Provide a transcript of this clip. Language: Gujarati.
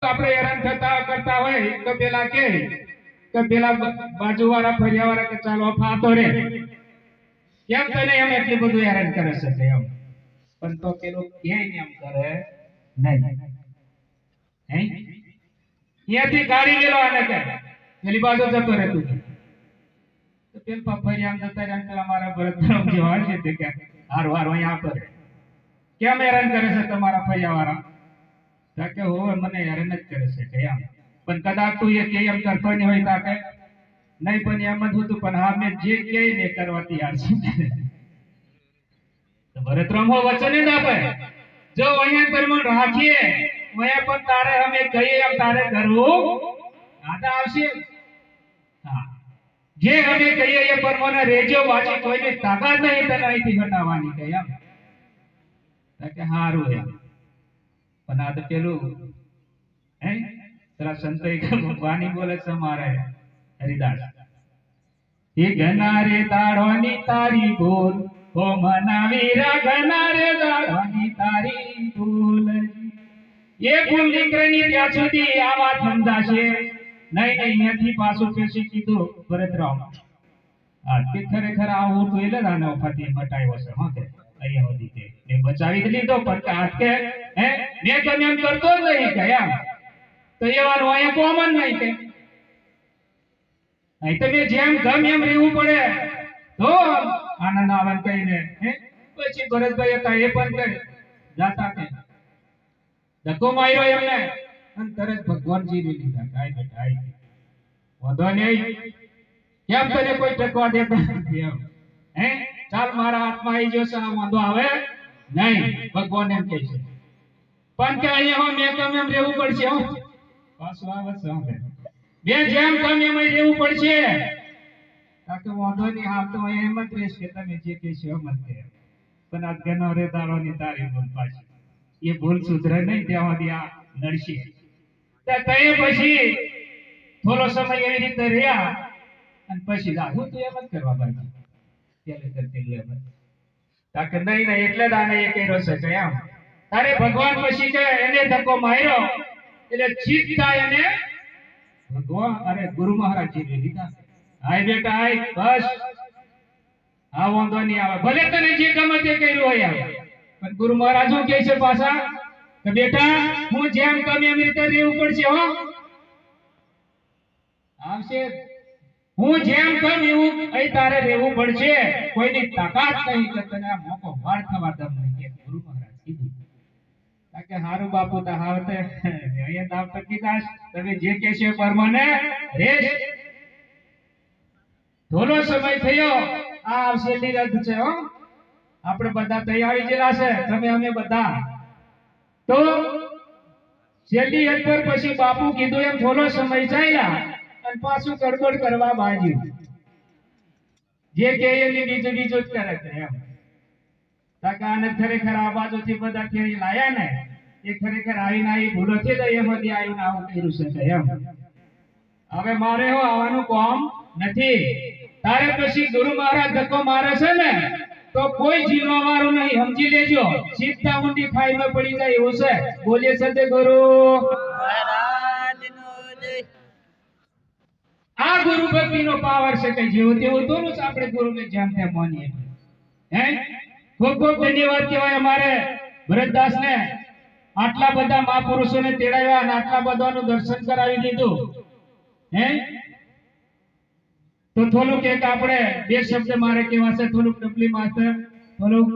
આપણે હેરાન થતા કરતા હોય તો પેલા કે પેલા બાજુવાળા ફરિયાવાળા કે ચાલો ફાતો રે કેમ તને એમ એટલું બધું હેરાન કરે છે એમ પણ તો પેલો ક્યાંય એમ કરે નહીં હે ત્યાંથી ગાડી લેલો આને કે પેલી બાજુ જતો રહે તું તો પેલ ફરિયા આમ જતા રહ્યા પેલા મારા ભરતરામ જે હોય છે તે કે હારું હારું અહીંયા આવતો રે કેમ હેરાન કરે છે તમારા ફરિયાવાળા કે હો મને હેરાન જ કરે છે કે એમ પણ કદાચ તું એ કે એમ કરતો નહીં હોય તાકે નહીં પણ એમ જ હતું પણ હા મેં જે કે ને કરવા તૈયાર છું તો ભરતરામ વચન જ આપે જો અહીંયા કર્મ રાખીએ વયા પણ તારે અમે કહીએ એમ તારે કરવું આદા આવશે હા જે અમે કહીએ એ પરમાને રેજો બાકી કોઈને તાકાત નહીં તને અહીંથી હટાવવાની કે એમ કે હારું એમ પણ આ તો પેલું હે તરા સંતઈ વાણી બોલે છે મારે હરિદાસ એ ગનારે દાડોની તારી ભૂલ ઓ મનાવીરા ગનારે દાડોની તારી ભૂલ એ ભૂલ નીકળેની ત્યાં સુધી આ વાત સમજાશે નહીં અહીંયાથી પાછું પેશી કીધું ભરતરામ આ તે ખરેખર આવું તો એટલે આનો ફાતી મટાયો છે હા કે અહીંયા સુધી કે મેં બચાવી લીધો પણ કે હાથ કે હે મેં તમે એમ કરતો જ નહીં કે એમ તો એવાનું અહીંયા કોમન નહીં કે અહીં તમે જેમ ગમે એમ રહેવું પડે તો આનંદ આવન કહીને હે પછી ભરતભાઈ હતા એ પણ કરે જાતા કે ધક્કો માર્યો એમને અને તરત ભગવાનજી ને લીધા કાઈ બેટા આઈ વાંધો નહીં કેમ તને કોઈ ટકવા દેતા નથી એમ હે ચાલ મારા હાથમાં આવી જશે આ વાંધો આવે નહીં ભગવાન એમ કહે છે પણ કે અહીંયા મેં તમે એમ રહેવું પડશે હો પાછું આવે છે બે જેમ તમે એમ રહેવું પડશે તાકે વાંધો નહીં આમ તો એમ જ રહેશે કે તમે જે કહેશો એમ જ કહે પણ આ ગનો રે દાડોની તારી ભૂલ પાછી એ ભૂલ સુધરે નહીં ત્યાં સુધી આ નડશે તે પછી થોડો સમય એવી રીતે રહ્યા અને પછી હું તો એમ જ કરવા બાકી ત્યારે કરતી એમ તાકે નહીં એટલે જ આને એ કર્યો છે કે એમ તારે ભગવાન પછી કે એને ધક્કો માર્યો એટલે ચિત્તા એને ભગવાન અરે ગુરુ મહારાજ જી લીધા હાય બેટા હાય બસ આ વાંધો નહીં આવે ભલે તને જે ગમે તે કર્યું હોય પણ ગુરુ મહારાજ શું કહે છે પાછા કે બેટા હું જેમ તમે એમ રીતે રહેવું પડશે હો આવશે હું જેમ કમ એવું અહીં તારે રહેવું પડશે કોઈની તાકાત નહીં કે તને આ મોકો વાર થવા દમ નહીં કે ગુરુ મહારાજ કીધું કે હારું બાપુ તો હાવતે અહીંયા દાવ તકી દાસ તમે જે કહેશો પરમાને રેશ થોડો સમય થયો આ આવશેલી રદ છે હો આપણે બધા તૈયારી જેલા છે તમે અમે બધા તો શેલી હદ પર પછી બાપુ કીધું એમ થોડો સમય ચાલ્યા અને પાછું ગડબડ કરવા બાજ્યું જે કે એની બીજું જ કરે છે એમ તાકાને ખરેખર આ બાજુથી બધા કેરી લાયા ને એ ખરેખર આવીને આવી ભૂલો છે તો એમાંથી આવીને આવું કર્યું છે એમ હવે મારે હો આવવાનું કામ નથી તારે પછી ગુરુ મહારાજ ધક્કો મારે છે ને તો કોઈ જીવવા વાળું નહીં સમજી લેજો સીધા ઊંડી ખાઈમાં પડી જાય એવું છે બોલીએ સતે ગુરુ આ ગુરુ ભક્તિનો પાવર છે કે જેવું તેવું તો આપણે ગુરુને જેમ તેમ માનીએ હે ખૂબ ખૂબ ધન્યવાદ કહેવાય અમારે ભરતદાસને આટલા બધા મહાપુરુષોને તેડાવ્યા અને આટલા બધાનું દર્શન કરાવી દીધું હે તો થોડુંક એક આપણે બે શબ્દ મારે કહેવા છે થોડુંક ડબલી માસ્ટર થોડુંક